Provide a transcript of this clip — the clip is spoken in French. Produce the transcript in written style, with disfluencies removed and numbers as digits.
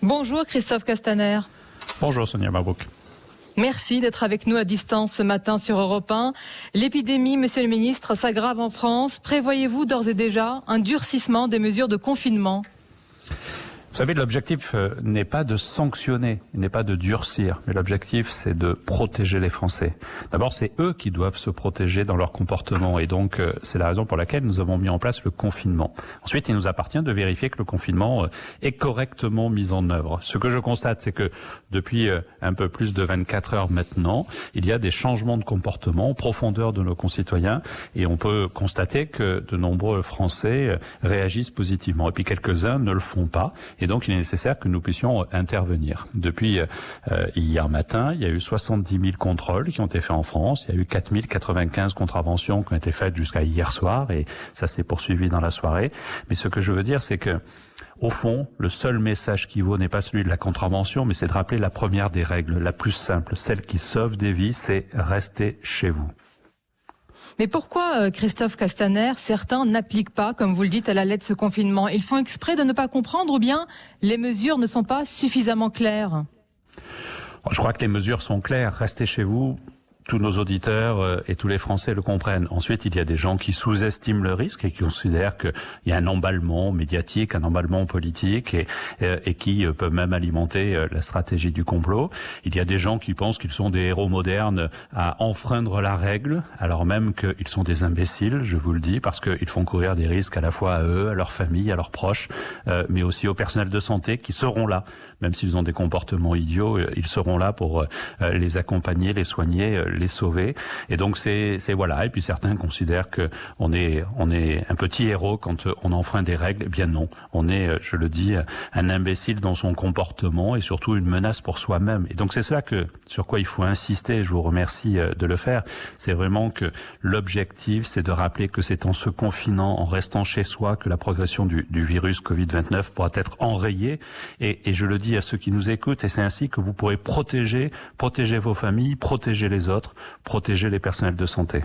Bonjour Christophe Castaner. Bonjour Sonia Mabrouk. Merci d'être avec nous à distance ce matin sur Europe 1. L'épidémie, monsieur le ministre, s'aggrave en France. Prévoyez-vous d'ores et déjà un durcissement des mesures de confinement ? Vous savez, l'objectif n'est pas de sanctionner, n'est pas de durcir, mais l'objectif c'est de protéger les Français. D'abord, c'est eux qui doivent se protéger dans leur comportement et donc c'est la raison pour laquelle nous avons mis en place le confinement. Ensuite, il nous appartient de vérifier que le confinement est correctement mis en œuvre. Ce que je constate, c'est que depuis un peu plus de 24 heures maintenant, il y a des changements de comportement en profondeur de nos concitoyens et on peut constater que de nombreux Français réagissent positivement et puis quelques-uns ne le font pas. Et donc, il est nécessaire que nous puissions intervenir. Depuis hier matin, il y a eu 70 000 contrôles qui ont été faits en France. Il y a eu 4 095 contraventions qui ont été faites jusqu'à hier soir et ça s'est poursuivi dans la soirée. Mais ce que je veux dire, c'est que, au fond, le seul message qui vaut n'est pas celui de la contravention, mais c'est de rappeler la première des règles, la plus simple, celle qui sauve des vies, c'est rester chez vous. Mais pourquoi, Christophe Castaner, certains n'appliquent pas, comme vous le dites, à la lettre ce confinement ? Ils font exprès de ne pas comprendre ou bien les mesures ne sont pas suffisamment claires ? Je crois que les mesures sont claires. Restez chez vous. Tous nos auditeurs et tous les Français le comprennent. Ensuite, il y a des gens qui sous-estiment le risque et qui considèrent qu'il y a un emballement médiatique, un emballement politique et qui peuvent même alimenter la stratégie du complot. Il y a des gens qui pensent qu'ils sont des héros modernes à enfreindre la règle, alors même qu'ils sont des imbéciles, je vous le dis, parce qu'ils font courir des risques à la fois à eux, à leur famille, à leurs proches, mais aussi au personnel de santé qui seront là. Même s'ils ont des comportements idiots, ils seront là pour les accompagner, les soigner, les sauver. Et donc c'est voilà. Et puis certains considèrent que on est un petit héros quand on enfreint des règles. Eh bien non, on est, je le dis, un imbécile dans son comportement et surtout une menace pour soi-même. Et donc c'est cela sur quoi il faut insister. Je vous remercie de le faire. C'est vraiment que l'objectif, c'est de rappeler que c'est en se confinant, en restant chez soi, que la progression du virus Covid-19 pourra être enrayée. Et je le dis à ceux qui nous écoutent, et c'est ainsi que vous pourrez protéger vos familles, protéger les autres, protéger les personnels de santé.